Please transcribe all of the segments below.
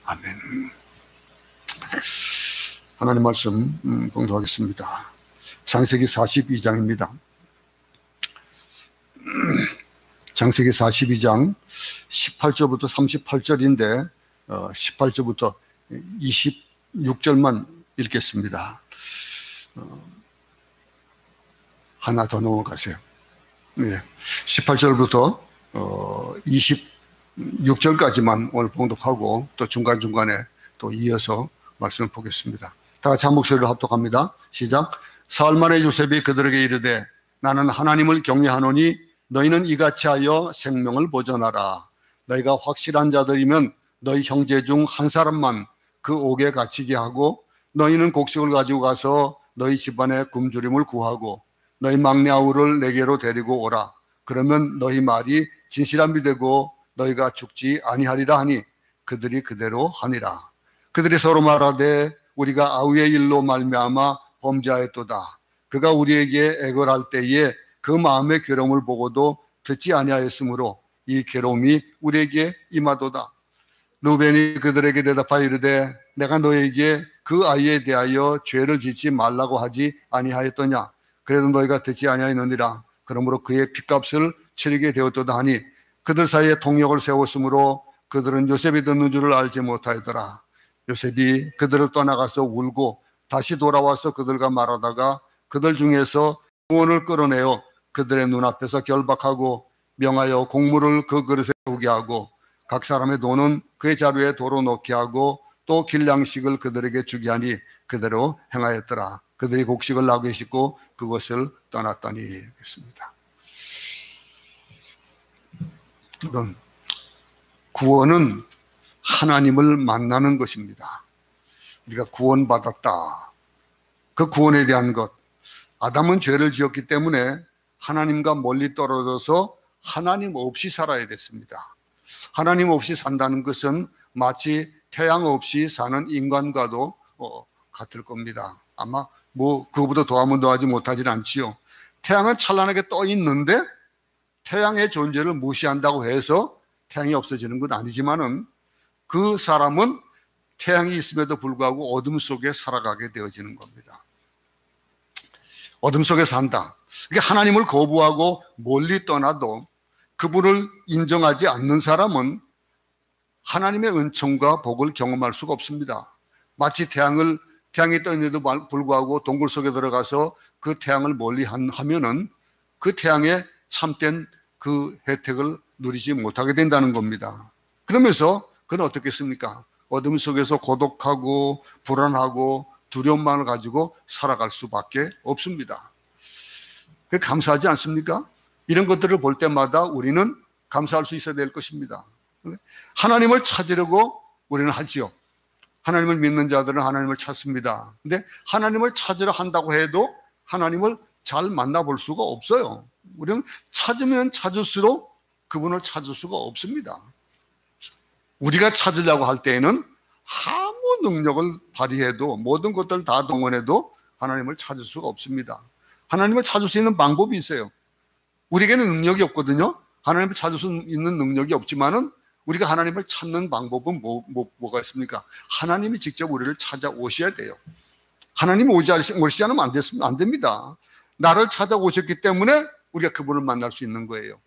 아멘. 하나님 말씀 봉독하겠습니다. 창세기 42장입니다. 창세기 42장 18절부터 38절인데 18절부터 26절만 읽겠습니다. 하나 더 넘어가세요. 네. 18절부터 26절까지만 오늘 봉독하고 또 중간중간에 또 이어서 말씀을 보겠습니다. 다 같이 한 목소리로 합독합니다. 시작. 사흘 만에 요셉이 그들에게 이르되 나는 하나님을 경외하노니 너희는 이같이 하여 생명을 보존하라. 너희가 확실한 자들이면 너희 형제 중 한 사람만 그 옥에 갇히게 하고 너희는 곡식을 가지고 가서 너희 집안에 굶주림을 구하고 너희 막내 아우를 내게로 데리고 오라. 그러면 너희 말이 진실함이 되고 너희가 죽지 아니하리라 하니 그들이 그대로 하니라. 그들이 서로 말하되 우리가 아우의 일로 말미암아 범죄하였도다. 그가 우리에게 애걸할 때에 그 마음의 괴로움을 보고도 듣지 아니하였으므로 이 괴로움이 우리에게 임하도다. 루벤이 그들에게 대답하여 이르되 내가 너에게 그 아이에 대하여 죄를 짓지 말라고 하지 아니하였더냐. 그래도 너희가 듣지 아니하였느니라. 그러므로 그의 핏값을 치르게 되었도다 하니 그들 사이에 통역을 세웠으므로 그들은 요셉이 듣는 줄을 알지 못하였더라. 요셉이 그들을 떠나가서 울고 다시 돌아와서 그들과 말하다가 그들 중에서 구원을 끌어내어 그들의 눈앞에서 결박하고 명하여 곡물을 그 그릇에 오게 하고 각 사람의 돈은 그의 자루에 도로 넣게 하고 또 길양식을 그들에게 주게 하니 그대로 행하였더라. 그들이 곡식을 나귀에 싣고 그것을 떠났더니 했습니다. 그럼 구원은 하나님을 만나는 것입니다. 우리가 구원받았다. 그 구원에 대한 것. 아담은 죄를 지었기 때문에 하나님과 멀리 떨어져서 하나님 없이 살아야 됐습니다. 하나님 없이 산다는 것은 마치 태양 없이 사는 인간과도 같을 겁니다. 아마 그거보다 더하면 더하지 못하진 않지요. 태양은 찬란하게 떠 있는데 태양의 존재를 무시한다고 해서 태양이 없어지는 건 아니지만은 그 사람은 태양이 있음에도 불구하고 어둠 속에 살아가게 되어지는 겁니다. 어둠 속에 산다. 그러니까 하나님을 거부하고 멀리 떠나도 그분을 인정하지 않는 사람은 하나님의 은총과 복을 경험할 수가 없습니다. 마치 태양이 떠 있는데도 불구하고 동굴 속에 들어가서 그 태양을 멀리 하면은 그 태양의 참된 그 혜택을 누리지 못하게 된다는 겁니다. 그러면서 그는 어떻겠습니까? 어둠 속에서 고독하고 불안하고 두려움만을 가지고 살아갈 수밖에 없습니다. 감사하지 않습니까? 이런 것들을 볼 때마다 우리는 감사할 수 있어야 될 것입니다. 하나님을 찾으려고 우리는 하지요. 하나님을 믿는 자들은 하나님을 찾습니다. 근데 하나님을 찾으려 한다고 해도 하나님을 잘 만나볼 수가 없어요. 우리는 찾으면 찾을수록 그분을 찾을 수가 없습니다. 우리가 찾으려고 할 때에는 아무 능력을 발휘해도 모든 것들을 다 동원해도 하나님을 찾을 수가 없습니다. 하나님을 찾을 수 있는 방법이 있어요. 우리에게는 능력이 없거든요. 하나님을 찾을 수 있는 능력이 없지만은 우리가 하나님을 찾는 방법은 뭐가 있습니까? 하나님이 직접 우리를 찾아오셔야 돼요. 하나님이 오시지 않으면 안 됩니다. 나를 찾아오셨기 때문에 우리가 그분을 만날 수 있는 거예요.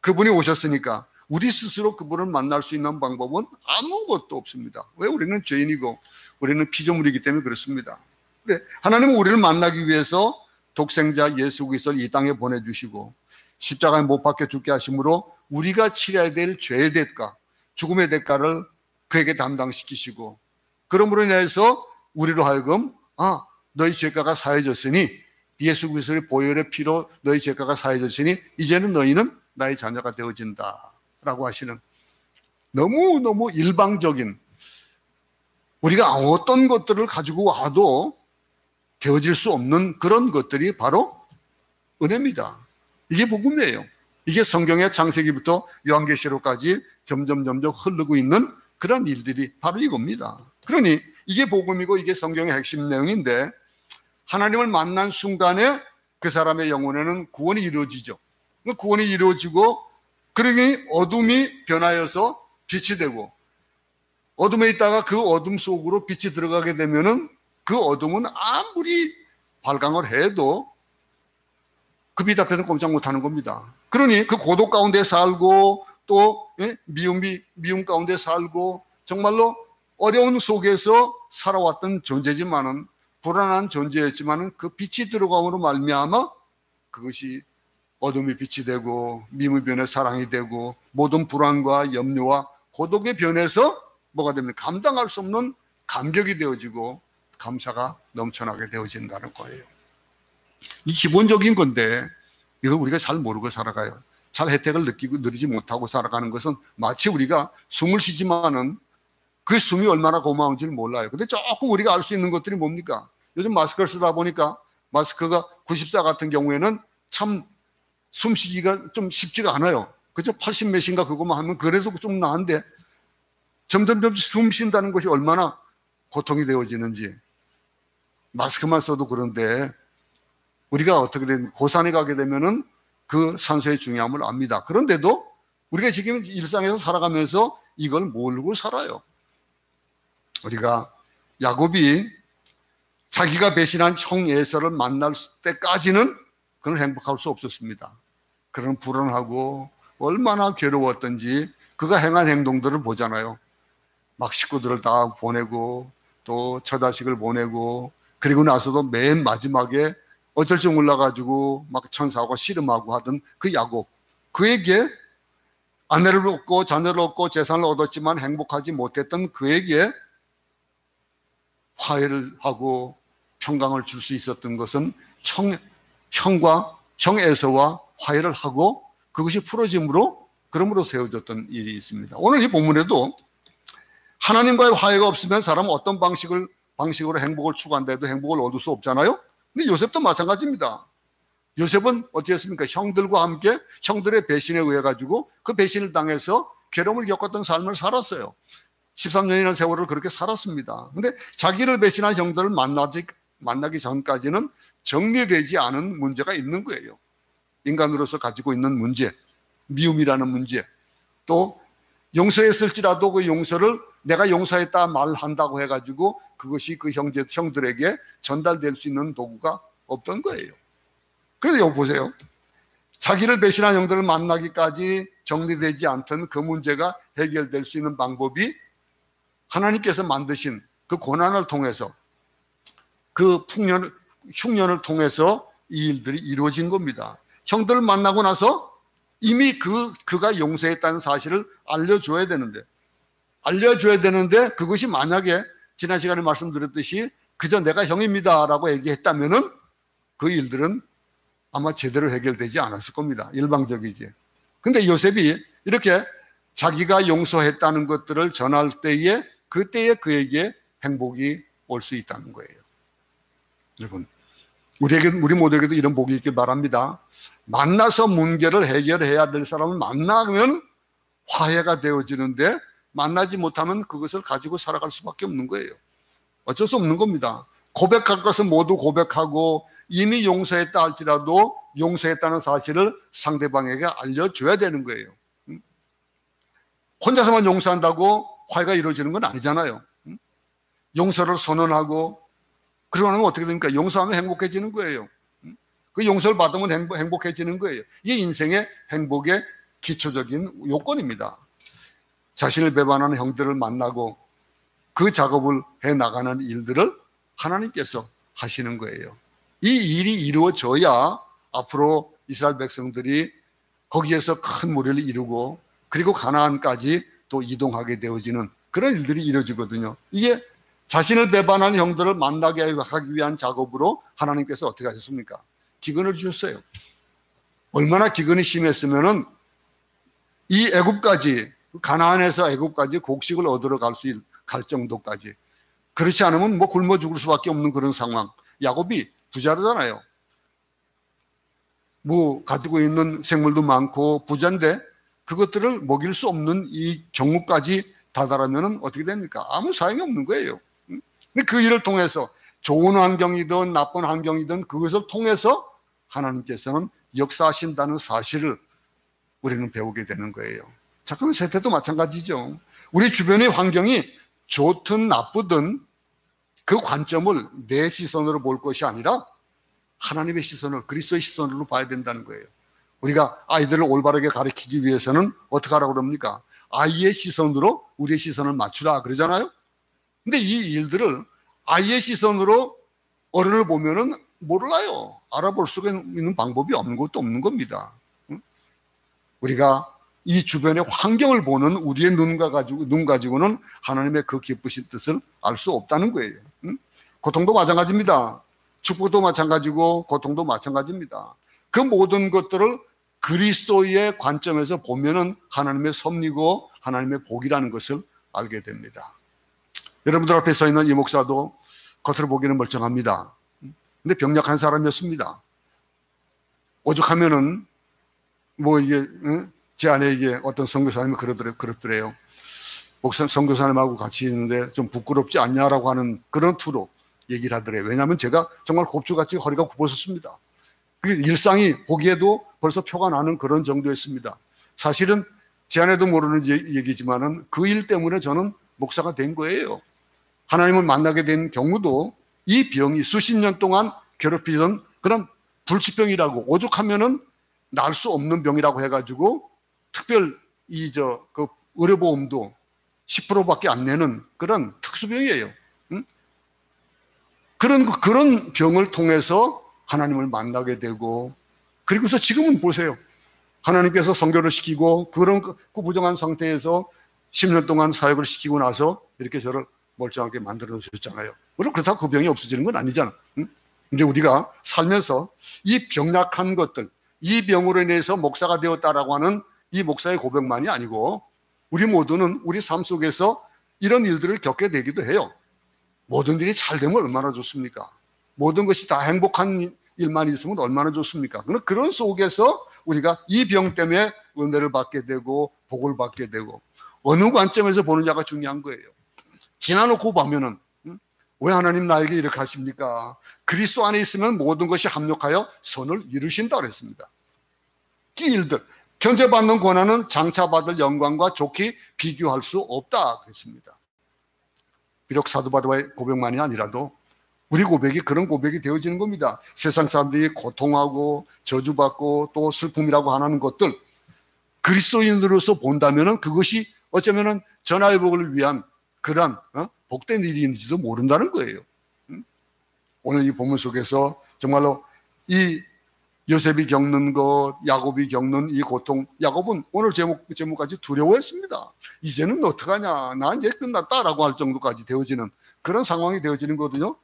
그분이 오셨으니까 우리 스스로 그분을 만날 수 있는 방법은 아무것도 없습니다. 왜? 우리는 죄인이고 우리는 피조물이기 때문에 그렇습니다. 근데 하나님은 우리를 만나기 위해서 독생자 예수 그리스도를 이 땅에 보내주시고 십자가에 못 박혀 죽게 하심으로 우리가 치러야 될 죄의 대가, 죽음의 대가를 그에게 담당시키시고 그러므로 인해서 우리로 하여금 너희 죄가가 사해졌으니 예수 그리스도의 보혈의 피로 너희 죄가가 사해졌으니 이제는 너희는 나의 자녀가 되어진다 라고 하시는 너무너무 일방적인, 우리가 어떤 것들을 가지고 와도 되어질 수 없는 그런 것들이 바로 은혜입니다. 이게 복음이에요. 이게 성경의 창세기부터 요한계시록까지 점점 흐르고 있는 그런 일들이 바로 이겁니다. 그러니 이게 복음이고 이게 성경의 핵심 내용인데 하나님을 만난 순간에 그 사람의 영혼에는 구원이 이루어지죠. 구원이 이루어지고 그러니 어둠이 변하여서 빛이 되고 어둠에 있다가 그 어둠 속으로 빛이 들어가게 되면은 그 어둠은 아무리 발광을 해도 그 빛 앞에는 꼼짝 못하는 겁니다. 그러니 그 고독 가운데 살고 또 미움 가운데 살고 정말로 어려운 속에서 살아왔던 존재지만은, 불안한 존재였지만은 그 빛이 들어감으로 말미암아 그것이 어둠의 빛이 되고 미움의 변해 사랑이 되고 모든 불안과 염려와 고독의 변해서 뭐가 됩니까? 감당할 수 없는 감격이 되어지고 감사가 넘쳐나게 되어진다는 거예요. 이 기본적인 건데 이걸 우리가 잘 모르고 살아가요. 잘 혜택을 느끼고 누리지 못하고 살아가는 것은 마치 우리가 숨을 쉬지만은 그 숨이 얼마나 고마운지를 몰라요. 근데 조금 우리가 알 수 있는 것들이 뭡니까? 요즘 마스크를 쓰다 보니까 마스크가 94 같은 경우에는 참 숨쉬기가 좀 쉽지가 않아요. 그죠? 80 몇인가 그거만 하면 그래도 좀 나은데 점점 숨 쉰다는 것이 얼마나 고통이 되어지는지. 마스크만 써도 그런데 우리가 어떻게 되면 고산에 가게 되면은 그 산소의 중요함을 압니다. 그런데도 우리가 지금 일상에서 살아가면서 이걸 모르고 살아요. 우리가 야곱이 자기가 배신한 형 에서를 만날 때까지는 그는 행복할 수 없었습니다. 그는 불안하고 얼마나 괴로웠던지 그가 행한 행동들을 보잖아요. 막 식구들을 다 보내고 또 처자식을 보내고 그리고 나서도 맨 마지막에 어쩔 줄 몰라가지고 막 천사하고 씨름하고 하던 그 야곱, 그에게 아내를 얻고 자녀를 얻고 재산을 얻었지만 행복하지 못했던 그에게 화해를 하고 평강을 줄 수 있었던 것은 형 에서와 화해를 하고 그것이 풀어짐으로 그러므로 세워졌던 일이 있습니다. 오늘 이 본문에도 하나님과의 화해가 없으면 사람은 어떤 방식으로 행복을 추구한다 해도 행복을 얻을 수 없잖아요. 근데 요셉도 마찬가지입니다. 요셉은 어찌했습니까? 형들과 함께 형들의 배신에 의해 가지고 그 배신을 당해서 괴로움을 겪었던 삶을 살았어요. 13년이라는 세월을 그렇게 살았습니다. 근데 자기를 배신한 형들을 만나기 전까지는 정리되지 않은 문제가 있는 거예요. 인간으로서 가지고 있는 문제, 미움이라는 문제, 또 용서했을지라도 그 용서를 내가 용서했다 말한다고 해가지고 그것이 그 형들에게 전달될 수 있는 도구가 없던 거예요. 그래서 여기 보세요. 자기를 배신한 형들을 만나기까지 정리되지 않던 그 문제가 해결될 수 있는 방법이 하나님께서 만드신 그 고난을 통해서 그 흉년을 통해서 이 일들이 이루어진 겁니다. 형들을 만나고 나서 이미 그가 용서했다는 사실을 알려줘야 되는데 그것이 만약에 지난 시간에 말씀드렸듯이 그저 내가 형입니다 라고 얘기했다면은 그 일들은 아마 제대로 해결되지 않았을 겁니다. 일방적이지. 근데 요셉이 이렇게 자기가 용서했다는 것들을 전할 때에 그때에 그에게 행복이 올 수 있다는 거예요. 여러분, 우리 모두에게도 이런 복이 있길 바랍니다. 만나서 문제를 해결해야 될 사람을 만나면 화해가 되어지는데 만나지 못하면 그것을 가지고 살아갈 수밖에 없는 거예요. 어쩔 수 없는 겁니다. 고백할 것은 모두 고백하고 이미 용서했다 할지라도 용서했다는 사실을 상대방에게 알려줘야 되는 거예요. 혼자서만 용서한다고 화해가 이루어지는 건 아니잖아요. 용서를 선언하고 그러고 나면 어떻게 됩니까? 용서하면 행복해지는 거예요. 그 용서를 받으면 행복해지는 거예요. 이게 인생의 행복의 기초적인 요건입니다. 자신을 배반하는 형들을 만나고 그 작업을 해나가는 일들을 하나님께서 하시는 거예요. 이 일이 이루어져야 앞으로 이스라엘 백성들이 거기에서 큰 무리를 이루고 그리고 가나안까지 또 이동하게 되어지는 그런 일들이 이루어지거든요. 이게 자신을 배반한 형들을 만나게 하기 위한 작업으로 하나님께서 어떻게 하셨습니까? 기근을 주셨어요. 얼마나 기근이 심했으면은 이 애굽까지, 가나안에서 애굽까지 곡식을 얻으러 갈 정도까지. 그렇지 않으면 뭐 굶어 죽을 수밖에 없는 그런 상황. 야곱이 부자잖아요. 뭐 가지고 있는 생물도 많고 부자인데 그것들을 먹일 수 없는 이 경우까지 다다르면 어떻게 됩니까? 아무 사용이 없는 거예요. 근데 그 일을 통해서 좋은 환경이든 나쁜 환경이든 그것을 통해서 하나님께서는 역사하신다는 사실을 우리는 배우게 되는 거예요. 자, 그럼 세태도 마찬가지죠. 우리 주변의 환경이 좋든 나쁘든 그 관점을 내 시선으로 볼 것이 아니라 하나님의 시선을, 그리스도의 시선으로 봐야 된다는 거예요. 우리가 아이들을 올바르게 가르치기 위해서는 어떻게 하라고 그럽니까? 아이의 시선으로 우리의 시선을 맞추라 그러잖아요. 근데 이 일들을 아이의 시선으로 어른을 보면은 몰라요. 알아볼 수 있는 방법이 없는 것도 없는 겁니다. 우리가 이 주변의 환경을 보는 우리의 눈 가지고는 하나님의 그 기쁘신 뜻을 알 수 없다는 거예요. 고통도 마찬가지입니다. 축복도 마찬가지고 고통도 마찬가지입니다. 그 모든 것들을 그리스도의 관점에서 보면은 하나님의 섭리고 하나님의 복이라는 것을 알게 됩니다. 여러분들 앞에 서 있는 이 목사도 겉으로 보기에는 멀쩡합니다. 근데 병약한 사람이었습니다. 오죽하면은 뭐 이게 제 아내에게 어떤 선교사님이 그렇더래요. 목사 선교사님하고 같이 있는데 좀 부끄럽지 않냐라고 하는 그런 투로 얘기를 하더래요. 왜냐하면 제가 정말 곱주같이 허리가 굽어섰습니다. 그 일상이 보기에도 벌써 표가 나는 그런 정도였습니다. 사실은 제 아내도 모르는 얘기지만은 그 일 때문에 저는 목사가 된 거예요. 하나님을 만나게 된 경우도 이 병이 수십 년 동안 괴롭히던 그런 불치병이라고, 오죽하면은 날 수 없는 병이라고 해가지고 특별 그 의료보험도 10%밖에 안 내는 그런 특수병이에요. 그런 병을 통해서 하나님을 만나게 되고, 그리고서 지금은 보세요. 하나님께서 선교를 시키고 그런 그 부정한 상태에서 10년 동안 사역을 시키고 나서 이렇게 저를 멀쩡하게 만들어 주셨잖아요. 물론 그렇다고 그 병이 없어지는 건 아니잖아. 근데 우리가 살면서 이 병약한 것들, 이 병으로 인해서 목사가 되었다라고 하는 이 목사의 고백만이 아니고 우리 모두는 우리 삶 속에서 이런 일들을 겪게 되기도 해요. 모든 일이 잘 되면 얼마나 좋습니까? 모든 것이 다 행복한 일만 있으면 얼마나 좋습니까? 그런 속에서 우리가 이 병 때문에 은혜를 받게 되고 복을 받게 되고, 어느 관점에서 보느냐가 중요한 거예요. 지나놓고 보면은 왜 하나님 나에게 이렇게 하십니까? 그리스도 안에 있으면 모든 것이 합력하여 선을 이루신다 그랬습니다. 이 일들, 견제받는 고난은 장차받을 영광과 좋게 비교할 수 없다 그랬습니다. 비록 사도 바울의 고백만이 아니라도 우리 고백이 그런 고백이 되어지는 겁니다. 세상 사람들이 고통하고 저주받고 또 슬픔이라고 하는 것들, 그리스도인으로서 본다면은 그것이 어쩌면은 전화회복을 위한 그런 복된 일인지도 모른다는 거예요. 오늘 이 본문 속에서 정말로 이 요셉이 겪는 것, 야곱이 겪는 이 고통, 야곱은 오늘 제목까지 두려워했습니다. 이제는 어떡하냐, 나 이제 끝났다라고 할 정도까지 되어지는 그런 상황이 되어지는 거거든요.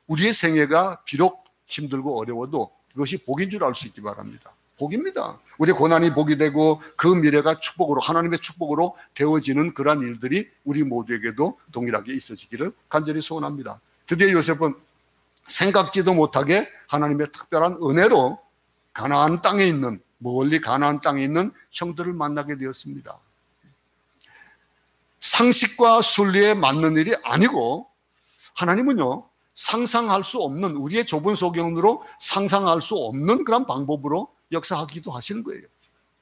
우리의 생애가 비록 힘들고 어려워도 그것이 복인 줄 알 수 있기 바랍니다. 복입니다. 우리 고난이 복이 되고 그 미래가 축복으로, 하나님의 축복으로 되어지는 그러한 일들이 우리 모두에게도 동일하게 있어지기를 간절히 소원합니다. 드디어 요셉은 생각지도 못하게 하나님의 특별한 은혜로 가나안 땅에 있는, 멀리 가나안 땅에 있는 형들을 만나게 되었습니다. 상식과 순리에 맞는 일이 아니고 하나님은요, 상상할 수 없는, 우리의 좁은 소견으로 상상할 수 없는 그런 방법으로 역사하기도 하시는 거예요.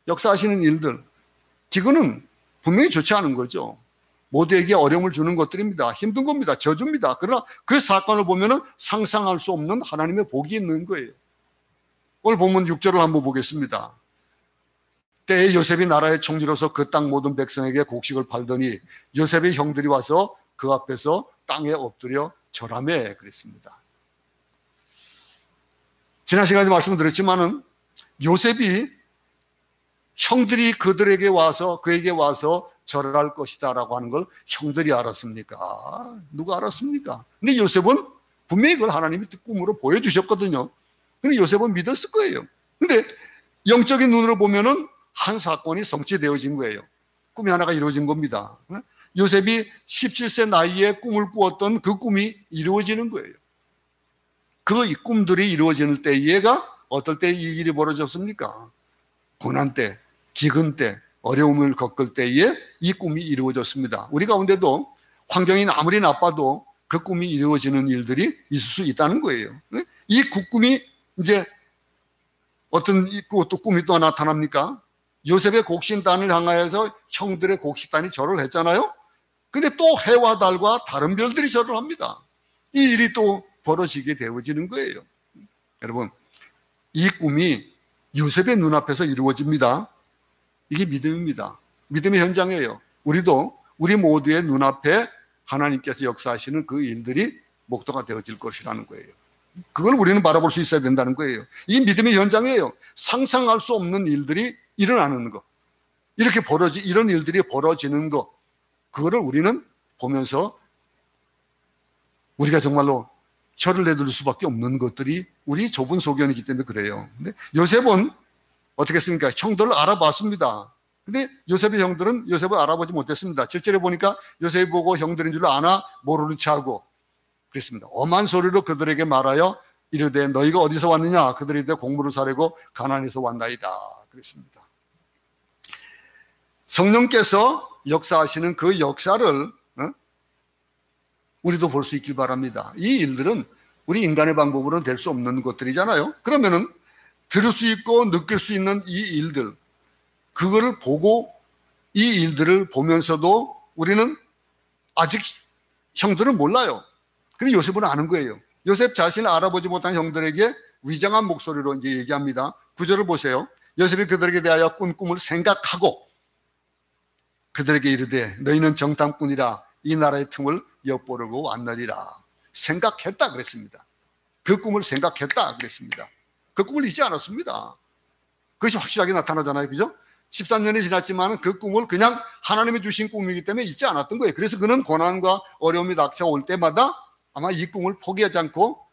역사하시는 일들, 지금은 분명히 좋지 않은 거죠. 모두에게 어려움을 주는 것들입니다. 힘든 겁니다. 저주입니다. 그러나 그 사건을 보면은 상상할 수 없는 하나님의 복이 있는 거예요. 오늘 본문 6절을 한번 보겠습니다. 때에 요셉이 나라의 총리로서 그 땅 모든 백성에게 곡식을 팔더니 요셉의 형들이 와서 그 앞에서 땅에 엎드려 절하매 그랬습니다. 지난 시간에 말씀드렸지만은 요셉이 형들이 그에게 와서 절할 것이다라고 하는 걸 형들이 알았습니까? 누가 알았습니까? 근데 요셉은 분명히 그걸 하나님이 꿈으로 보여주셨거든요. 근데 요셉은 믿었을 거예요. 근데 영적인 눈으로 보면은 한 사건이 성취되어진 거예요. 꿈이 하나가 이루어진 겁니다. 요셉이 17세 나이에 꿈을 꾸었던 그 꿈이 이루어지는 거예요. 그 꿈들이 이루어지는 때에가 어떨 때 이 일이 벌어졌습니까? 고난 때, 기근 때, 어려움을 겪을 때에 이 꿈이 이루어졌습니다. 우리 가운데도 환경이 아무리 나빠도 그 꿈이 이루어지는 일들이 있을 수 있다는 거예요. 이 꿈이 이제 어떤 또 꿈이 또 나타납니까? 요셉의 곡식단을 향하여서 형들의 곡식단이 절을 했잖아요. 근데 또 해와 달과 다른 별들이 절을 합니다. 이 일이 또 벌어지게 되어지는 거예요. 여러분, 이 꿈이 요셉의 눈앞에서 이루어집니다. 이게 믿음입니다. 믿음의 현장이에요. 우리 모두의 눈앞에 하나님께서 역사하시는 그 일들이 목도가 되어질 것이라는 거예요. 그걸 우리는 바라볼 수 있어야 된다는 거예요. 이 믿음의 현장이에요. 상상할 수 없는 일들이 일어나는 것, 이런 일들이 벌어지는 것, 그거를 우리는 보면서 우리가 정말로 혀를 내둘 수밖에 없는 것들이 우리 좁은 소견이기 때문에 그래요. 근데 요셉은 어떻게 했습니까? 형들을 알아봤습니다. 근데 요셉의 형들은 요셉을 알아보지 못했습니다. 7절에 보니까 요셉이 보고 형들인 줄 아나 모르는 체하고 그랬습니다. 엄한 소리로 그들에게 말하여 이르되 너희가 어디서 왔느냐? 그들이 이르되 공무를 사려고 가나안에서 왔나이다. 그랬습니다. 성령께서 역사하시는 그 역사를 우리도 볼 수 있길 바랍니다. 이 일들은 우리 인간의 방법으로는 될 수 없는 것들이잖아요. 그러면은 들을 수 있고 느낄 수 있는 이 일들, 그거를 보고 이 일들을 보면서도 우리는 아직 형들은 몰라요. 근데 요셉은 아는 거예요. 요셉 자신을 알아보지 못한 형들에게 위장한 목소리로 이제 얘기합니다. 9절을 보세요. 요셉이 그들에게 대하여 꾼 꿈을 생각하고 그들에게 이르되 너희는 정탐꾼이라 이 나라의 틈을 엿보려고 왔느니라. 생각했다 그랬습니다. 그 꿈을 생각했다 그랬습니다. 그 꿈을 잊지 않았습니다. 그것이 확실하게 나타나잖아요. 그죠? 13년이 지났지만 그 꿈을 그냥 하나님이 주신 꿈이기 때문에 잊지 않았던 거예요. 그래서 그는 고난과 어려움이 닥쳐올 때마다 아마 이 꿈을 포기하지 않고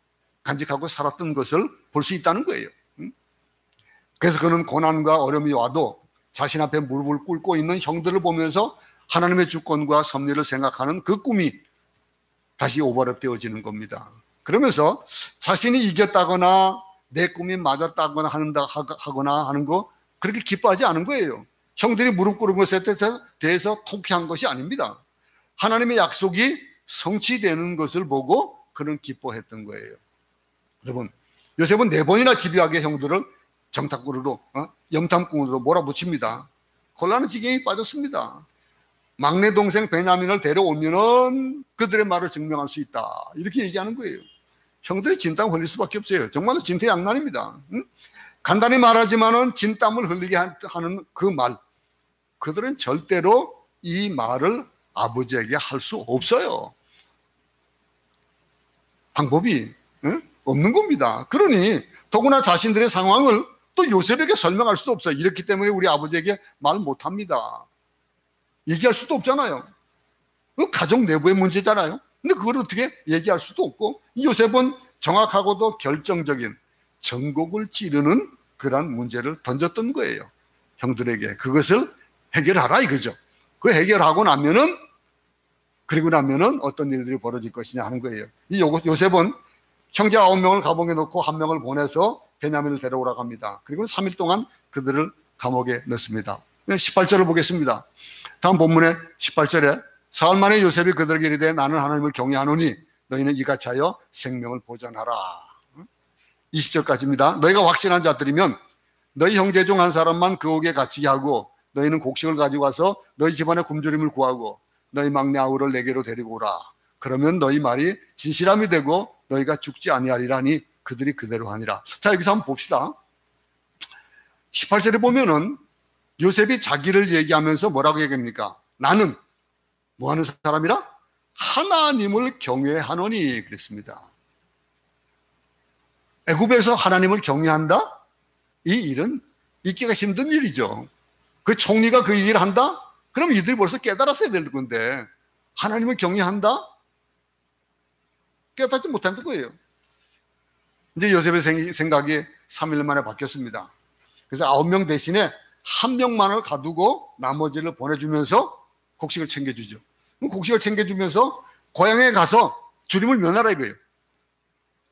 간직하고 살았던 것을 볼 수 있다는 거예요. 그래서 그는 고난과 어려움이 와도 자신 앞에 무릎을 꿇고 있는 형들을 보면서 하나님의 주권과 섭리를 생각하는 그 꿈이 다시 오버랩 되어지는 겁니다. 그러면서 자신이 이겼다거나 내 꿈이 맞았다거나 하거나 하는 거 그렇게 기뻐하지 않은 거예요. 형들이 무릎 꿇은 것에 대해서 통쾌한 것이 아닙니다. 하나님의 약속이 성취되는 것을 보고 그는 기뻐했던 거예요. 여러분, 요셉은 4번이나 집요하게 형들을 정탐꾼으로 염탐꾼으로 몰아붙입니다. 곤란한 지경에 빠졌습니다. 막내 동생 베냐민을 데려오면은 그들의 말을 증명할 수 있다. 이렇게 얘기하는 거예요. 형들이 진땀 흘릴 수밖에 없어요. 정말로 진퇴양난입니다. 간단히 말하지만은 진땀을 흘리게 하는 그 말, 그들은 절대로 이 말을 아버지에게 할 수 없어요. 방법이 없는 겁니다. 그러니 더구나 자신들의 상황을 또 요셉에게 설명할 수도 없어요. 이렇기 때문에 우리 아버지에게 말 못합니다. 얘기할 수도 없잖아요. 가족 내부의 문제잖아요. 근데 그걸 어떻게 얘기할 수도 없고, 요셉은 정확하고도 결정적인 전곡을 찌르는 그런 문제를 던졌던 거예요. 형들에게 그것을 해결하라 이거죠. 그 해결하고 나면은, 그리고 나면은 어떤 일들이 벌어질 것이냐 하는 거예요. 이 요셉은 형제 9명을 감옥에 넣고 1명을 보내서 베냐민을 데려오라고 합니다. 그리고 3일 동안 그들을 감옥에 넣습니다. 18절을 보겠습니다. 다음 본문의 18절에 사흘 만에 요셉이 그들에게 이르되 나는 하나님을 경외하노니 너희는 이같이 하여 생명을 보존하라. 20절까지입니다. 너희가 확신한 자들이면 너희 형제 중 한 사람만 그 옥에 갇히게 하고 너희는 곡식을 가지고 와서 너희 집안의 굶주림을 구하고 너희 막내 아우를 내게로 데리고 오라. 그러면 너희 말이 진실함이 되고 너희가 죽지 아니하리라니 그들이 그대로 하니라. 자, 여기서 한번 봅시다. 18절에 보면은 요셉이 자기를 얘기하면서 뭐라고 얘기합니까? 나는 뭐 하는 사람이라? 하나님을 경외하노니 그랬습니다. 애굽에서 하나님을 경외한다? 이 일은 있기가 힘든 일이죠. 그 총리가 그 일을 한다? 그럼 이들이 벌써 깨달았어야 될 건데 하나님을 경외한다? 깨닫지 못한 거예요. 이제 요셉의 생각이 3일 만에 바뀌었습니다. 그래서 9명 대신에 1명만을 가두고 나머지를 보내주면서 곡식을 챙겨주죠. 곡식을 챙겨주면서 고향에 가서 주림을 면하라 이거예요.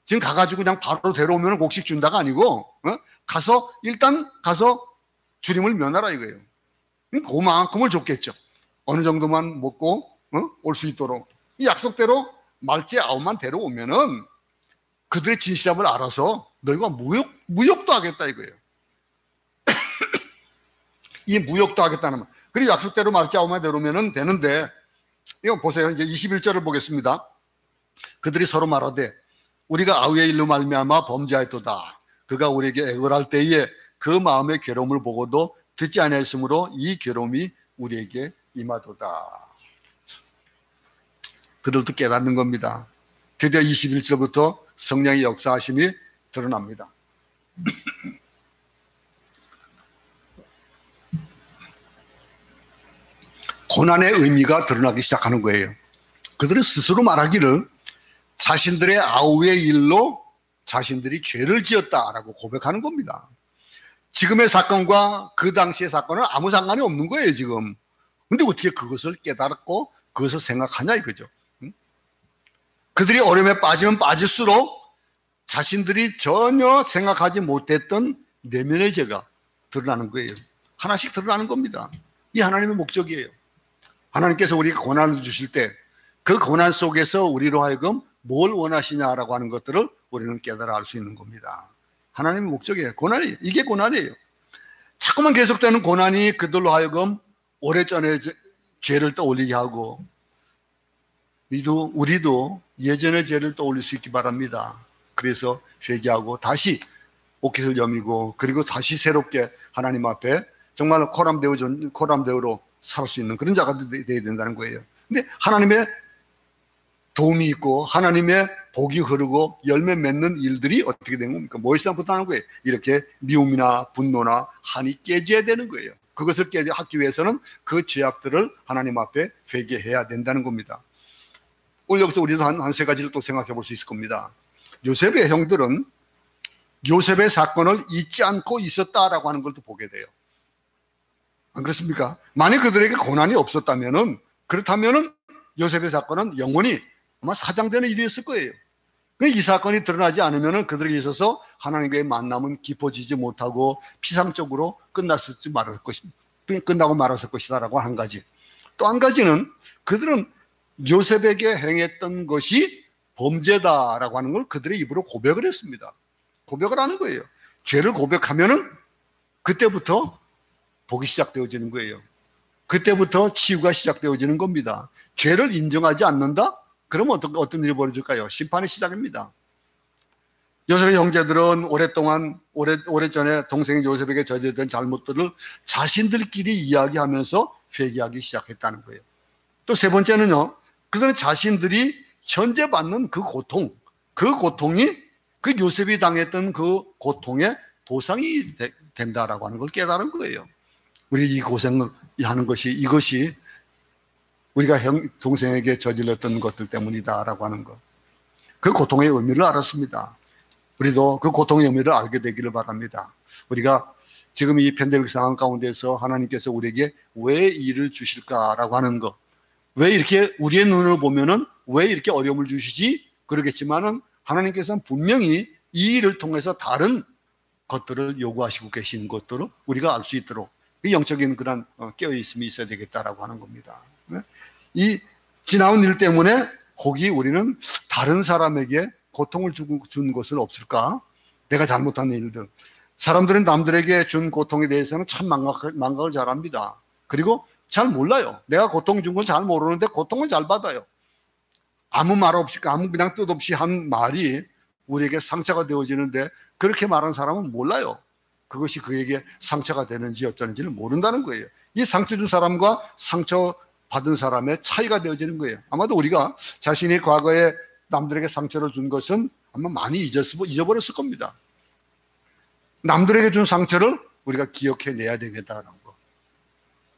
지금 가가지고 그냥 바로 데려오면 곡식 준다가 아니고 일단 가서 주림을 면하라 이거예요. 그만큼을 줬겠죠. 어느 정도만 먹고 올 수 있도록. 이 약속대로 말째 9만 데려오면은 그들의 진실함을 알아서 너희가 무역도 하겠다 이거예요. 이 무역도 하겠다는 말. 그리고 약속대로 말째 9만 데려오면 되는데 이거 보세요. 이제 21절을 보겠습니다. 그들이 서로 말하되 우리가 아우의 일로 말미암아 범죄하였도다. 그가 우리에게 애걸할 때에 그 마음의 괴로움을 보고도 듣지 아니하였으므로 이 괴로움이 우리에게 임하도다. 그들도 깨닫는 겁니다. 드디어 21절부터 성령의 역사하심이 드러납니다. 고난의 의미가 드러나기 시작하는 거예요. 그들은 스스로 말하기를 자신들의 아우의 일로 자신들이 죄를 지었다라고 고백하는 겁니다. 지금의 사건과 그 당시의 사건은 아무 상관이 없는 거예요, 지금. 근데 어떻게 그것을 깨달았고 그것을 생각하냐 이거죠. 그들이 어려움에 빠지면 빠질수록 자신들이 전혀 생각하지 못했던 내면의 죄가 드러나는 거예요. 하나씩 드러나는 겁니다. 이 하나님의 목적이에요. 하나님께서 우리에게 고난을 주실 때 그 고난 속에서 우리로 하여금 뭘 원하시냐라고 하는 것들을 우리는 깨달아 알 수 있는 겁니다. 하나님의 목적이에요. 이게 고난이에요. 자꾸만 계속되는 고난이 그들로 하여금 오래전에 죄를 떠올리게 하고 우리도 예전의 죄를 떠올릴 수 있기 바랍니다. 그래서 회개하고 다시 옷깃을 여미고 그리고 다시 새롭게 하나님 앞에 정말 코람데오로 살 수 있는 그런 자가 되어야 된다는 거예요. 근데 하나님의 도움이 있고 하나님의 복이 흐르고 열매 맺는 일들이 어떻게 되는 겁니까? 무엇이나부터 하는 거예요. 이렇게 미움이나 분노나 한이 깨져야 되는 거예요. 그것을 깨지기 위해서는 그 죄악들을 하나님 앞에 회개해야 된다는 겁니다. 오늘 여기서 우리도 한 세 가지를 또 생각해 볼 수 있을 겁니다. 요셉의 형들은 요셉의 사건을 잊지 않고 있었다라고 하는 걸 또 보게 돼요. 안 그렇습니까? 만약 그들에게 고난이 없었다면은, 그렇다면은 요셉의 사건은 영원히 아마 사장되는 일이었을 거예요. 이 사건이 드러나지 않으면은 그들에게 있어서 하나님과의 만남은 깊어지지 못하고 피상적으로 끝나고 말았을 것이다라고 한 가지. 또 한 가지는 그들은 요셉에게 행했던 것이 범죄다라고 하는 걸 그들의 입으로 고백을 했습니다. 고백을 하는 거예요. 죄를 고백하면은 그때부터 복이 시작되어지는 거예요. 그때부터 치유가 시작되어지는 겁니다. 죄를 인정하지 않는다? 그러면 어떤 일이 벌어질까요? 심판의 시작입니다. 요셉의 형제들은 오래전에 동생 요셉에게 저지른 잘못들을 자신들끼리 이야기하면서 회개하기 시작했다는 거예요. 또 세 번째는요, 그들은 자신들이 현재 받는 그 고통이 그 요셉이 당했던 그 고통의 보상이 된다라고 하는 걸 깨달은 거예요. 우리 이 고생을 하는 이것이 우리가 동생에게 저질렀던 것들 때문이다라고 하는 것. 그 고통의 의미를 알았습니다. 우리도 그 고통의 의미를 알게 되기를 바랍니다. 우리가 지금 이 팬데믹 상황 가운데서 하나님께서 우리에게 왜 일을 주실까라고 하는 것. 왜 이렇게 우리의 눈으로 보면은 왜 이렇게 어려움을 주시지? 그러겠지만은 하나님께서는 분명히 이 일을 통해서 다른 것들을 요구하시고 계시는 것들을 우리가 알 수 있도록 이 영적인 그런 깨어있음이 있어야 되겠다라고 하는 겁니다. 이 지나온 일 때문에 혹이 우리는 다른 사람에게 고통을 준 것은 없을까? 내가 잘못한 일들. 사람들은 남들에게 준 고통에 대해서는 참 망각을 잘합니다. 그리고 잘 몰라요. 내가 고통 준 건 잘 모르는데 고통은 잘 받아요. 아무 말 없이 그냥 뜻 없이 한 말이 우리에게 상처가 되어지는데 그렇게 말한 사람은 몰라요. 그것이 그에게 상처가 되는지 어쩌는지를 모른다는 거예요. 이 상처 준 사람과 상처 받은 사람의 차이가 되어지는 거예요. 아마도 우리가 자신이 과거에 남들에게 상처를 준 것은 아마 많이 잊어버렸을 겁니다. 남들에게 준 상처를 우리가 기억해내야 되겠다는 거.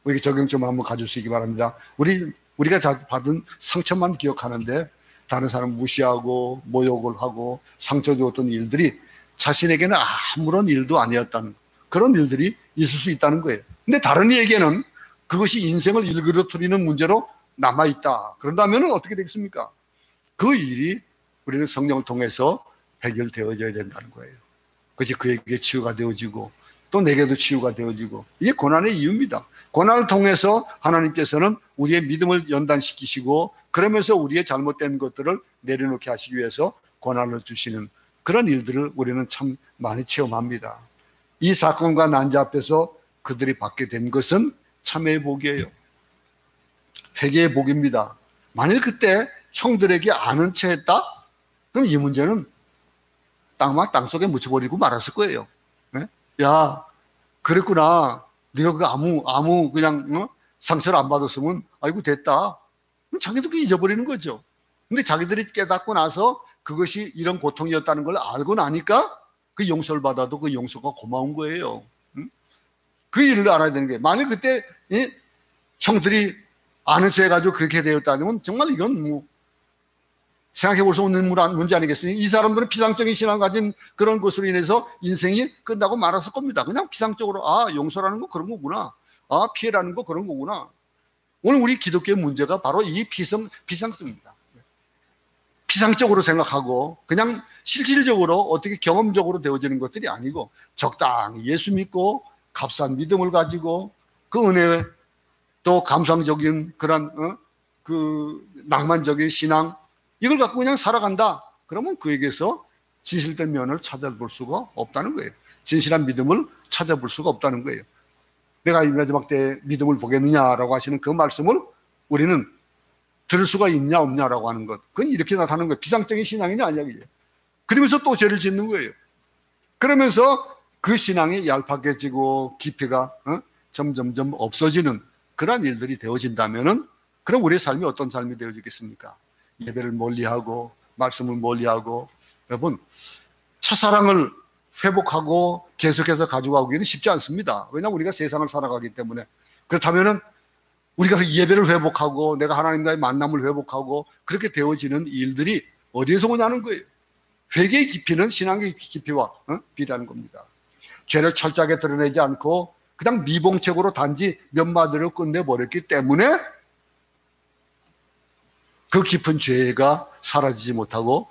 우리 적용점을 한번 가질 수 있기 바랍니다. 우리가 받은 상처만 기억하는데 다른 사람 무시하고 모욕을 하고 상처 주었던 일들이 자신에게는 아무런 일도 아니었다는 그런 일들이 있을 수 있다는 거예요. 근데 다른 이에게는 그것이 인생을 일그러뜨리는 문제로 남아있다. 그런다면 어떻게 되겠습니까? 그 일이 우리는 성령을 통해서 해결되어져야 된다는 거예요. 그것이 그에게 치유가 되어지고 또 내게도 치유가 되어지고 이게 고난의 이유입니다. 고난을 통해서 하나님께서는 우리의 믿음을 연단시키시고 그러면서 우리의 잘못된 것들을 내려놓게 하시기 위해서 고난을 주시는 그런 일들을 우리는 참 많이 체험합니다. 이 사건과 난자 앞에서 그들이 받게 된 것은 참회의 복이에요. 회개의 복입니다. 만일 그때 형들에게 아는 채 했다? 그럼 이 문제는 땅속에 묻혀버리고 말았을 거예요. 네? 야, 그랬구나. 네가 그 아무 그냥 상처를 안 받았으면 아이고 됐다. 그럼 자기들끼리 잊어버리는 거죠. 근데 자기들이 깨닫고 나서 그것이 이런 고통이었다는 걸 알고 나니까 그 용서를 받아도 그 용서가 고마운 거예요. 그 일을 알아야 되는 거예요. 만약 그때 형들이 아는 채 해가지고 그렇게 되었다면 정말 이건 생각해 볼 수 없는 문제 아니겠습니까? 이 사람들은 피상적인 신앙을 가진 그런 것으로 인해서 인생이 끝나고 말았을 겁니다. 그냥 피상적으로 용서라는 거 그런 거구나. 피해라는 거 그런 거구나. 오늘 우리 기독교의 문제가 바로 이 피상성입니다. 피상적으로 생각하고 그냥 실질적으로 어떻게 경험적으로 되어지는 것들이 아니고 적당히 예수 믿고 값싼 믿음을 가지고 그 은혜 또 감상적인 그런 그 낭만적인 신앙 이걸 갖고 그냥 살아간다. 그러면 그에게서 진실된 면을 찾아볼 수가 없다는 거예요. 진실한 믿음을 찾아볼 수가 없다는 거예요. 내가 이 마지막 때에 믿음을 보겠느냐라고 하시는 그 말씀을 우리는 들을 수가 있냐 없냐라고 하는 것. 그건 이렇게 나타나는 거예요. 비상적인 신앙이냐 아니냐. 그러면서 또 죄를 짓는 거예요. 그러면서 그 신앙이 얄팍해지고 깊이가 점점점 없어지는 그러한 일들이 되어진다면은 그럼 우리의 삶이 어떤 삶이 되어지겠습니까? 예배를 멀리하고 말씀을 멀리하고 여러분 첫사랑을 회복하고 계속해서 가져가기는 쉽지 않습니다. 왜냐하면 우리가 세상을 살아가기 때문에. 그렇다면은 우리가 예배를 회복하고 내가 하나님과의 만남을 회복하고 그렇게 되어지는 일들이 어디에서 오냐는 거예요. 회개의 깊이는 신앙의 깊이와 비례하는 겁니다. 죄를 철저하게 드러내지 않고 그냥 미봉책으로 단지 몇 마디로 끝내버렸기 때문에 그 깊은 죄가 사라지지 못하고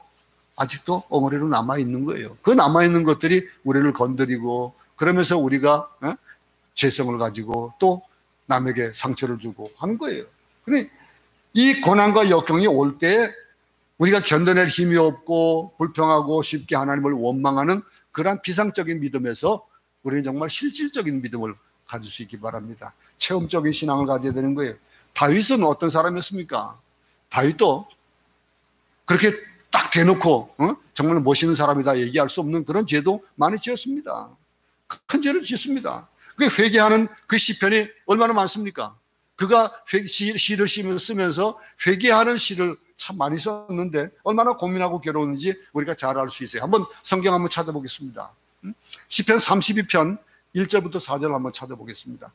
아직도 엉어리로 남아있는 거예요. 그 남아있는 것들이 우리를 건드리고 그러면서 우리가 죄성을 가지고 또 남에게 상처를 주고 하는 거예요. 그러니 이 고난과 역경이 올 때 우리가 견뎌낼 힘이 없고 불평하고 쉽게 하나님을 원망하는 그러한 비상적인 믿음에서 우리는 정말 실질적인 믿음을 가질 수 있기 바랍니다. 체험적인 신앙을 가져야 되는 거예요. 다윗은 어떤 사람이었습니까? 다윗도 그렇게 딱 대놓고 정말 멋있는 사람이다 얘기할 수 없는 그런 죄도 많이 지었습니다. 큰 죄를 지었습니다. 그 회개하는 그 시편이 얼마나 많습니까? 그가 시를 쓰면서 회개하는 시를 참 많이 썼는데 얼마나 고민하고 괴로웠는지 우리가 잘 알 수 있어요. 한번 성경 한번 찾아보겠습니다. 시편 32편 1절부터 4절 한번 찾아보겠습니다.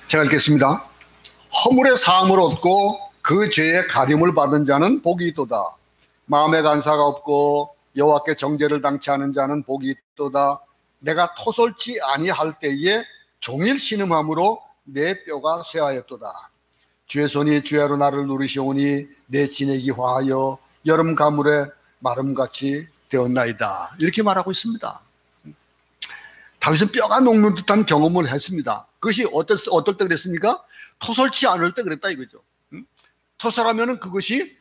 제가 읽겠습니다. 허물의 사함을 얻고 그 죄의 가림을 받은 자는 복이 있도다. 마음에 간사가 없고 여호와께 정죄를 당치 않은 자는 복이 있도다. 내가 토설치 아니할 때에 종일 신음함으로 내 뼈가 쇠하였도다. 주의 손이 주야로 나를 누르시오니 내 진액이 화하여 여름 가물에 마름같이 되었나이다. 이렇게 말하고 있습니다. 다윗은 뼈가 녹는 듯한 경험을 했습니다. 그것이 어떨 때 그랬습니까? 토설치 않을 때 그랬다 이거죠. 토설하면 그것이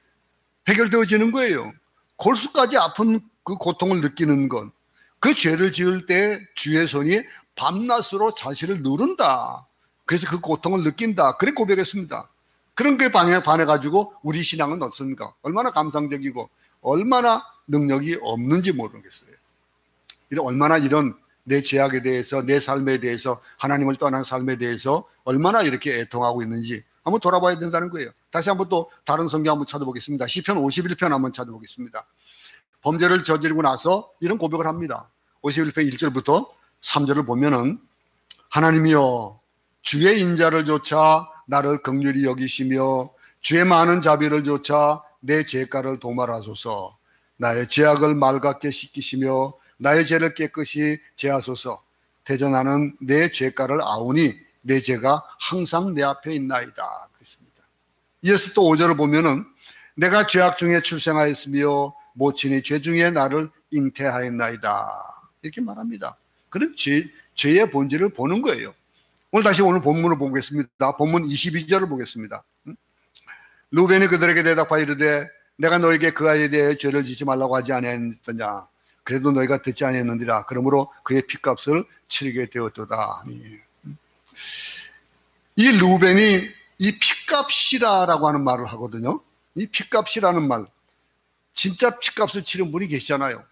해결되어지는 거예요. 골수까지 아픈 그 고통을 느끼는 건 그 죄를 지을 때 주의 손이 밤낮으로 자신을 누른다. 그래서 그 고통을 느낀다. 그렇게 고백했습니다. 그런 게 반해가지고 우리 신앙은 어떻습니까? 얼마나 감상적이고 얼마나 능력이 없는지 모르겠어요. 얼마나 이런 내 죄악에 대해서 내 삶에 대해서 하나님을 떠난 삶에 대해서 얼마나 이렇게 애통하고 있는지 한번 돌아봐야 된다는 거예요. 다시 한번 또 다른 성경 한번 찾아보겠습니다. 시편 51편 한번 찾아보겠습니다. 범죄를 저지르고 나서 이런 고백을 합니다. 51편 1절부터 3절을 보면은 하나님이여 주의 인자를 조차 나를 긍휼히 여기시며 주의 많은 자비를 조차 내 죄가를 도말하소서. 나의 죄악을 맑게 씻기시며 나의 죄를 깨끗이 제하소서. 대저 나는 내 죄가를 아오니 내 죄가 항상 내 앞에 있나이다. 그랬습니다. 이어서 또 5절을 보면은 내가 죄악 중에 출생하였으며 모친이 죄 중에 나를 잉태하였나이다. 이렇게 말합니다. 그런 죄의 본질을 보는 거예요. 오늘 본문을 보겠습니다. 본문 22절을 보겠습니다. 루벤이 그들에게 대답하여 이르되 내가 너에게 그 아이에 대해 죄를 짓지 말라고 하지 아니하였느냐. 그래도 너희가 듣지 아니했느니라. 그러므로 그의 핏값을 치르게 되었도다. 이 르우벤이 이 핏값이라고 하는 말을 하거든요. 이 핏값이라는 말, 진짜 핏값을 치른 분이 계시잖아요.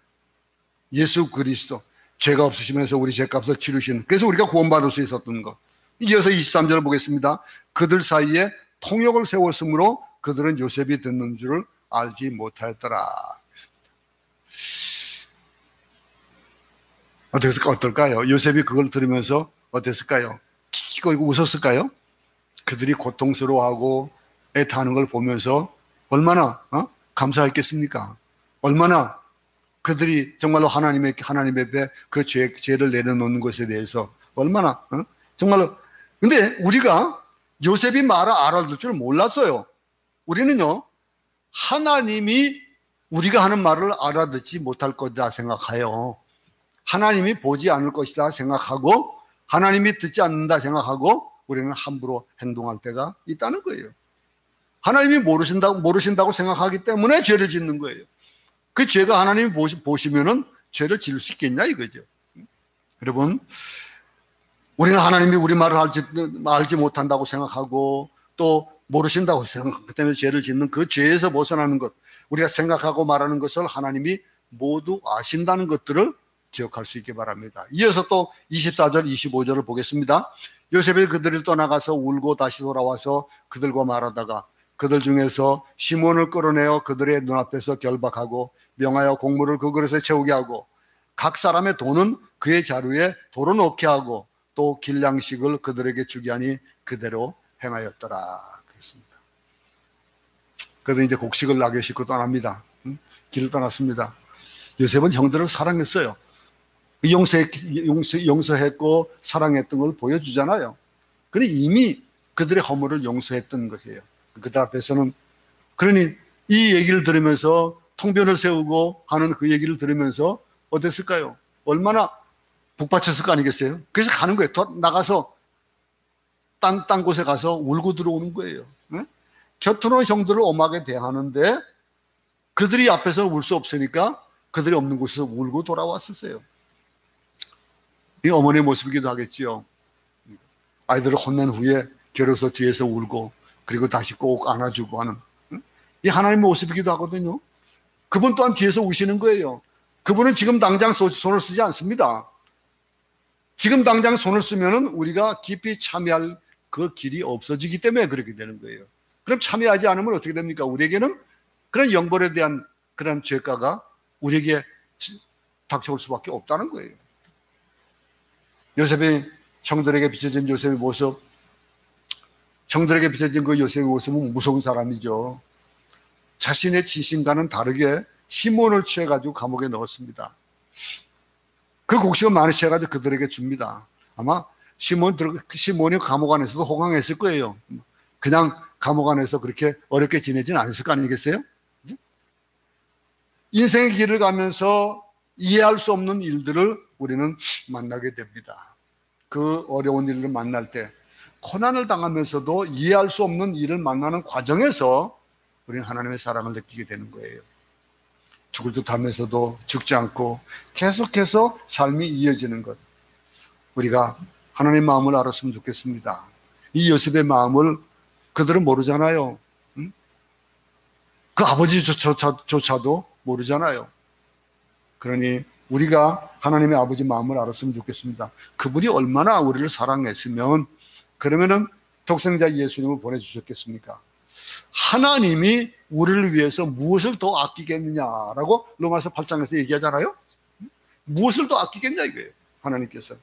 예수 그리스도, 죄가 없으시면서 우리 죄값을 치르신, 그래서 우리가 구원받을 수 있었던 것. 이어서 23절을 보겠습니다. 그들 사이에 통역을 세웠으므로 그들은 요셉이 듣는 줄을 알지 못하였더라. 어떨까요? 요셉이 그걸 들으면서 어땠을까요? 킥킥거리고 웃었을까요? 그들이 고통스러워하고 애타는 걸 보면서 얼마나 감사했겠습니까? 얼마나 그들이 정말로 하나님 앞에 그 죄를 내려놓는 것에 대해서 얼마나 정말로. 근데 우리가 요셉이 말을 알아들 줄 몰랐어요. 우리는요, 하나님이 우리가 하는 말을 알아듣지 못할 것이다 생각해요. 하나님이 보지 않을 것이다 생각하고, 하나님이 듣지 않는다 생각하고 우리는 함부로 행동할 때가 있다는 거예요. 하나님이 모르신다고 생각하기 때문에 죄를 짓는 거예요. 그 죄가 하나님이 보시면은 죄를 지을 수 있겠냐 이거죠. 여러분, 우리는 하나님이 우리 말을 알지 못한다고 생각하고 또 모르신다고 생각하기 때문에 죄를 짓는 그 죄에서 벗어나는 것, 우리가 생각하고 말하는 것을 하나님이 모두 아신다는 것들을 기억할 수 있기 바랍니다. 이어서 또 24절, 25절을 보겠습니다. 요셉이 그들을 떠나가서 울고 다시 돌아와서 그들과 말하다가 그들 중에서 시몬을 끌어내어 그들의 눈앞에서 결박하고 명하여 곡물을 그 그릇에 채우게 하고 각 사람의 돈은 그의 자루에 도로 넣게 하고 또 길양식을 그들에게 주게 하니 그대로 행하였더라. 그랬습니다. 그래서 이제 곡식을 나게 싣고 떠납니다. 길을 떠났습니다. 요셉은 형들을 사랑했어요. 용서했고 사랑했던 걸 보여주잖아요. 그러니 이미 그들의 허물을 용서했던 것이에요. 그들 앞에서는. 그러니 이 얘기를 들으면서 통변을 세우고 하는 그 얘기를 들으면서 어땠을까요? 얼마나 북받쳤을 거 아니겠어요? 그래서 가는 거예요. 나가서 딴 곳에 가서 울고 들어오는 거예요. 곁으로 형들을 엄하게 대하는데 그들이 앞에서 울 수 없으니까 그들이 없는 곳에서 울고 돌아왔었어요. 이 어머니의 모습이기도 하겠지요. 아이들을 혼낸 후에 결혼해서 뒤에서 울고 그리고 다시 꼭 안아주고 하는, 이 하나님의 모습이기도 하거든요. 그분 또한 뒤에서 우시는 거예요. 그분은 지금 당장 손을 쓰지 않습니다. 지금 당장 손을 쓰면은 우리가 깊이 참여할 그 길이 없어지기 때문에 그렇게 되는 거예요. 그럼 참여하지 않으면 어떻게 됩니까? 우리에게는 그런 영벌에 대한 그런 죄가가 우리에게 닥쳐올 수밖에 없다는 거예요. 요셉이 형들에게 비춰진 요셉의 모습, 형들에게 비춰진 그 요셉의 모습은 무서운 사람이죠. 자신의 지신과는 다르게 시몬을 취해가지고 감옥에 넣었습니다. 그 곡식을 많이 취해가지고 그들에게 줍니다. 아마 시몬이 감옥 안에서도 호강했을 거예요. 그냥 감옥 안에서 그렇게 어렵게 지내지는 않았을 거 아니겠어요? 인생의 길을 가면서 이해할 수 없는 일들을 우리는 만나게 됩니다. 그 어려운 일을 만날 때 고난을 당하면서도 이해할 수 없는 일을 만나는 과정에서 우리는 하나님의 사랑을 느끼게 되는 거예요. 죽을 듯 하면서도 죽지 않고 계속해서 삶이 이어지는 것, 우리가 하나님의 마음을 알았으면 좋겠습니다. 이 요셉의 마음을 그들은 모르잖아요. 그 아버지조차도 모르잖아요. 그러니 우리가 하나님의 아버지 마음을 알았으면 좋겠습니다. 그분이 얼마나 우리를 사랑했으면 그러면은 독생자 예수님을 보내주셨겠습니까? 하나님이 우리를 위해서 무엇을 더 아끼겠느냐라고 로마서 8장에서 얘기하잖아요. 무엇을 더 아끼겠냐 이거예요. 하나님께서.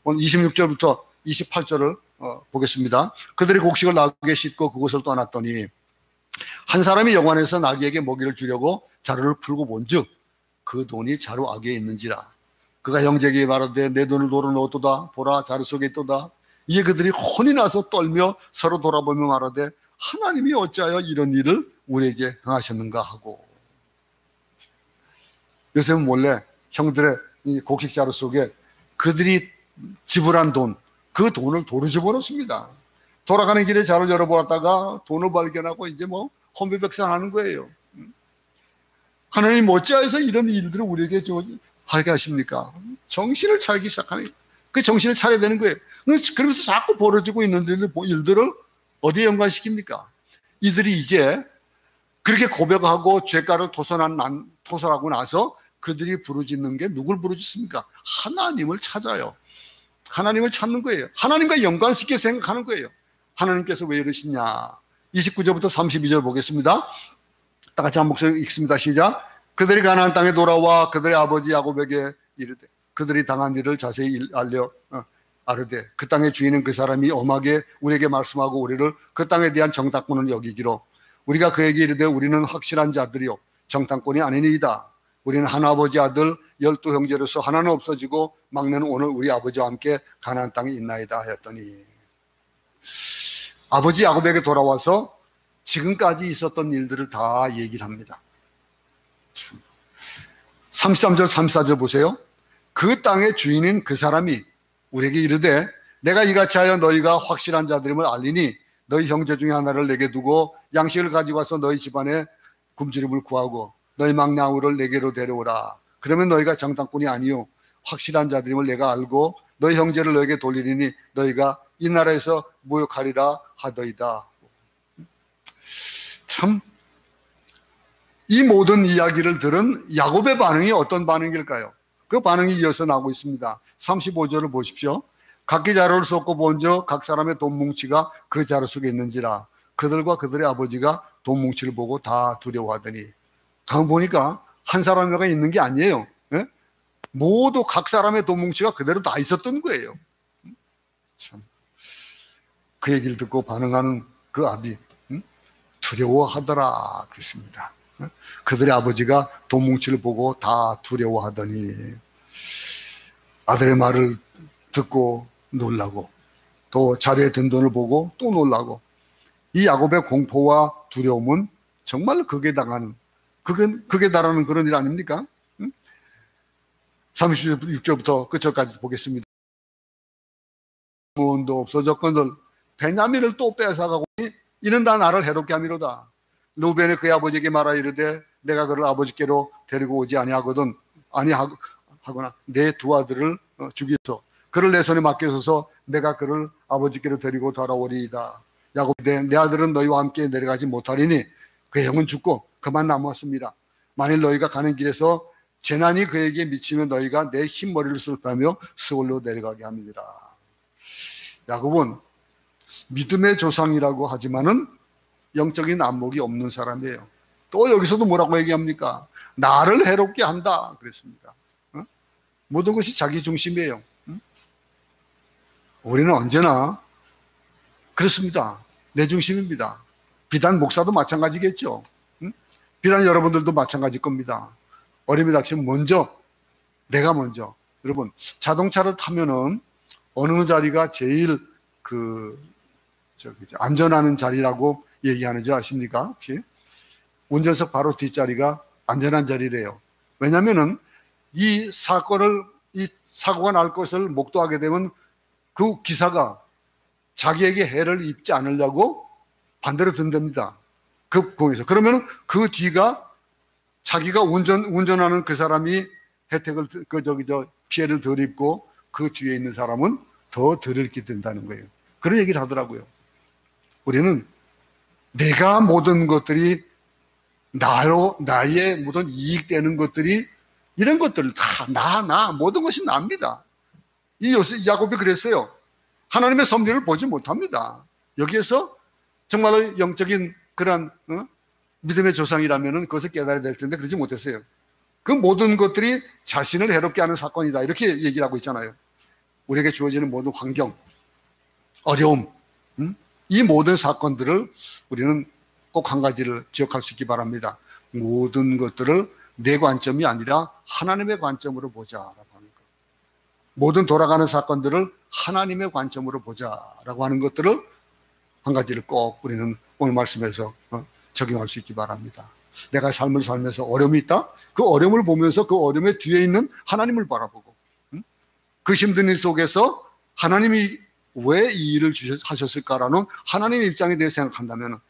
오늘 26절부터 28절을 보겠습니다. 그들이 곡식을 나귀에 싣고 그곳을 떠났더니 한 사람이 영안에서 나귀에게 먹이를 주려고 자루를 풀고 본즉 그 돈이 자루 아귀에 있는지라. 그가 형제에게 말하되 내 돈을 도로 넣었도다. 보라 자루 속에 있도다. 이에 그들이 혼이 나서 떨며 서로 돌아보며 말하되 하나님이 어찌하여 이런 일을 우리에게 행하셨는가 하고. 요셉은 몰래 형들의 이 곡식 자루 속에 그들이 지불한 돈, 그 돈을 도로 집어넣습니다. 돌아가는 길에 자루를 열어보았다가 돈을 발견하고 이제 뭐 혼비백산하는 거예요. 하나님 어찌하여서 이런 일들을 우리에게 하게 하십니까? 정신을 차리기 시작하는 거예요. 그 정신을 차려야 되는 거예요. 그러면서 자꾸 벌어지고 있는 일들을 어디에 연관시킵니까? 이들이 이제 그렇게 고백하고 죄가를 토설하고 나서 그들이 부르짖는 게 누굴 부르짖습니까? 하나님을 찾아요. 하나님을 찾는 거예요. 하나님과 연관시켜 생각하는 거예요. 하나님께서 왜 이러시냐? 29절부터 32절 보겠습니다. 다 같이 한 목소리 읽습니다. 시작. 그들이 가나안 땅에 돌아와 그들의 아버지 야곱에게 이르되 그들이 당한 일을 자세히 아르되 그 땅의 주인은 그 사람이 엄하게 우리에게 말씀하고 우리를 그 땅에 대한 정탐꾼을 여기기로 우리가 그에게 이르되 우리는 확실한 자들이요 정탐꾼이 아니니이다. 우리는 한 아버지 아들 12형제로서 하나는 없어지고 막내는 오늘 우리 아버지와 함께 가나안 땅에 있나이다 하였더니 아버지 야곱에게 돌아와서 지금까지 있었던 일들을 다 얘기를 합니다. 33절 34절 보세요. 그 땅의 주인인 그 사람이 우리에게 이르되 내가 이같이 하여 너희가 확실한 자들임을 알리니 너희 형제 중에 하나를 내게 두고 양식을 가지고 와서 너희 집안에 굶주림을 구하고 너희 막내 아우를 내게로 데려오라. 그러면 너희가 정탐꾼이 아니요 확실한 자들임을 내가 알고 너희 형제를 너에게 돌리리니 너희가 이 나라에서 모욕하리라 하더이다. 참, 이 모든 이야기를 들은 야곱의 반응이 어떤 반응일까요? 그 반응이 이어서 나오고 있습니다. 35절을 보십시오. 각기 자루를 쏟고 본즉 각 사람의 돈 뭉치가 그 자루 속에 있는지라 그들과 그들의 아버지가 돈 뭉치를 보고 다 두려워하더니 가만 보니까 한 사람이 있는 게 아니에요. 예? 모두 각 사람의 돈 뭉치가 그대로 다 있었던 거예요. 참, 그 얘기를 듣고 반응하는 그 아비 두려워하더라 그랬습니다. 그들의 아버지가 돈 뭉치를 보고 다 두려워하더니 아들의 말을 듣고 놀라고 또 자리에 든 돈을 보고 또 놀라고 이 야곱의 공포와 두려움은 정말 극에 달하는 그런 일 아닙니까? 36절부터 끝절까지 보겠습니다. 문도 없어졌거늘 베냐민을 또 뺏어가고 이는 다 나를 해롭게 함이로다. 루벤이 그의 아버지에게 말하 이르되 내가 그를 아버지께로 데리고 오지 아니하거나 내 두 아들을 죽이소. 그를 내 손에 맡겨서서 내가 그를 아버지께로 데리고 돌아오리이다. 야곱이 내 아들은 너희와 함께 내려가지 못하리니 그의 형은 죽고 그만 남았습니다. 만일 너희가 가는 길에서 재난이 그에게 미치면 너희가 내 흰머리를 슬퍼하며 스올로 내려가게 합니다. 야곱은 믿음의 조상이라고 하지만은 영적인 안목이 없는 사람이에요. 또 여기서도 뭐라고 얘기합니까? 나를 해롭게 한다 그랬습니다. 모든 것이 자기 중심이에요. 우리는 언제나 그렇습니다. 내 중심입니다. 비단 목사도 마찬가지겠죠. 비단 여러분들도 마찬가지일 겁니다. 어려움이 닥치면 내가 먼저. 여러분 자동차를 타면은 어느 자리가 제일 안전하는 자리라고 얘기하는 줄 아십니까? 혹시? 운전석 바로 뒷자리가 안전한 자리래요. 왜냐면은 이 사고가 날 것을 목도하게 되면 그 기사가 자기에게 해를 입지 않으려고 반대로 든답니다. 급공에서. 그러면 그 뒤가 자기가 운전하는 그 사람이 혜택을, 피해를 덜 입고 그 뒤에 있는 사람은 더 덜 입게 된다는 거예요. 그런 얘기를 하더라고요. 우리는 내가 모든 것들이 나의 모든 이익되는 것들이 이런 것들 다 모든 것이 납니다. 이 야곱이 그랬어요. 하나님의 섭리를 보지 못합니다. 여기에서 정말 영적인 그런 믿음의 조상이라면 그것을 깨달아야 될 텐데 그러지 못했어요. 그 모든 것들이 자신을 해롭게 하는 사건이다 이렇게 얘기를 하고 있잖아요. 우리에게 주어지는 모든 환경, 어려움, 이 모든 사건들을 우리는 꼭 한 가지를 기억할 수 있기 바랍니다. 모든 것들을 내 관점이 아니라 하나님의 관점으로 보자라고 하는 것. 모든 돌아가는 사건들을 하나님의 관점으로 보자라고 하는 것들을 한 가지를 꼭 우리는 오늘 말씀에서 적용할 수 있기 바랍니다. 내가 삶을 살면서 어려움이 있다? 그 어려움을 보면서 그 어려움의 뒤에 있는 하나님을 바라보고 그 힘든 일 속에서 하나님이 왜 이 일을 하셨을까라는 하나님의 입장에 대해 생각한다면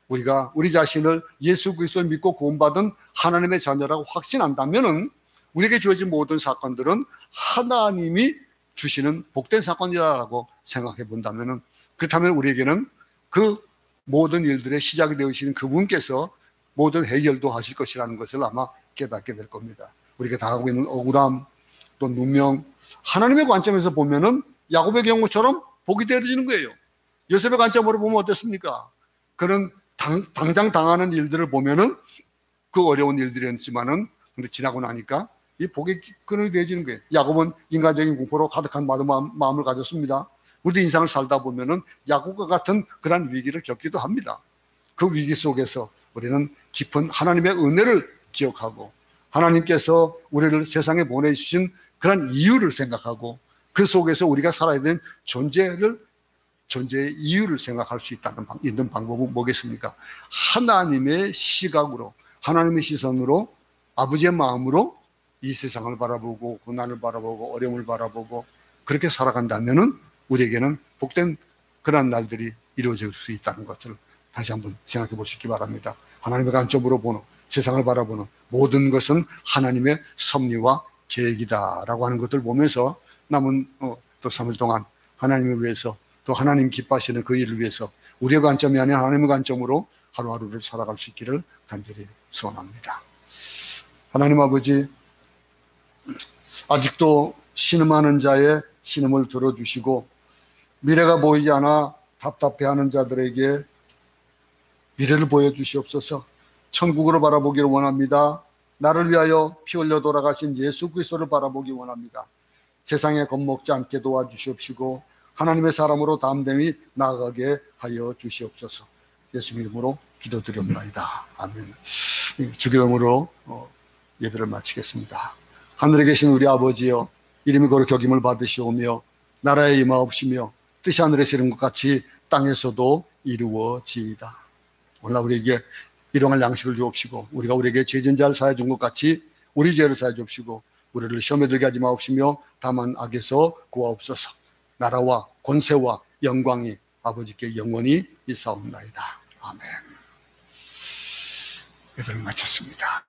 우리가 우리 자신을 예수 그리스도를 믿고 구원받은 하나님의 자녀라고 확신한다면 우리에게 주어진 모든 사건들은 하나님이 주시는 복된 사건이라고 생각해 본다면, 그렇다면 우리에게는 그 모든 일들의 시작이 되시는 그분께서 모든 해결도 하실 것이라는 것을 아마 깨닫게 될 겁니다. 우리가 당하고 있는 억울함, 또 누명, 하나님의 관점에서 보면은 야곱의 경우처럼 복이 되어지는 거예요. 요셉의 관점으로 보면 어떻습니까? 그런 당장 당하는 일들을 보면은 그 어려운 일들이었지만은, 근데 지나고 나니까 이 복의 근원이 되어지는 거예요. 야곱은 인간적인 공포로 가득한 마음을 가졌습니다. 우리도 인생을 살다 보면은 야곱과 같은 그런 위기를 겪기도 합니다. 그 위기 속에서 우리는 깊은 하나님의 은혜를 기억하고, 하나님께서 우리를 세상에 보내주신 그런 이유를 생각하고, 그 속에서 우리가 살아야 되는 존재의 이유를 생각할 수 있는 방법은 뭐겠습니까? 하나님의 시각으로, 하나님의 시선으로, 아버지의 마음으로 이 세상을 바라보고, 고난을 바라보고, 어려움을 바라보고, 그렇게 살아간다면은 우리에게는 복된 그런 날들이 이루어질 수 있다는 것을 다시 한번 생각해 보시기 바랍니다. 하나님의 관점으로 보는, 세상을 바라보는 모든 것은 하나님의 섭리와 계획이다라고 하는 것을 보면서 남은 또 3일 동안 하나님을 위해서, 또 하나님 기뻐하시는 그 일을 위해서 우리의 관점이 아닌 하나님의 관점으로 하루하루를 살아갈 수 있기를 간절히 소원합니다. 하나님 아버지, 아직도 신음하는 자의 신음을 들어주시고 미래가 보이지 않아 답답해하는 자들에게 미래를 보여주시옵소서. 천국으로 바라보기를 원합니다. 나를 위하여 피 흘려 돌아가신 예수 그리스도를 바라보기 원합니다. 세상에 겁먹지 않게 도와주시옵시고 하나님의 사람으로 담대히 나아가게 하여 주시옵소서. 예수 이름으로 기도드립니다. 아멘. 주기도문으로 예배를 마치겠습니다. 하늘에 계신 우리 아버지여, 이름이 거룩히 여김을 받으시오며 나라에 임하옵시며 뜻이 하늘에서 이룬 것 같이 땅에서도 이루어지이다. 오늘 우리에게 일용할 양식을 주옵시고 우리가 우리에게 죄진 자를 사해 준 것 같이 우리 죄를 사해 주옵시고 우리를 시험에 들게 하지 마옵시며 다만 악에서 구하옵소서. 나라와 권세와 영광이 아버지께 영원히 있사옵나이다. 아멘. 예배를 마쳤습니다.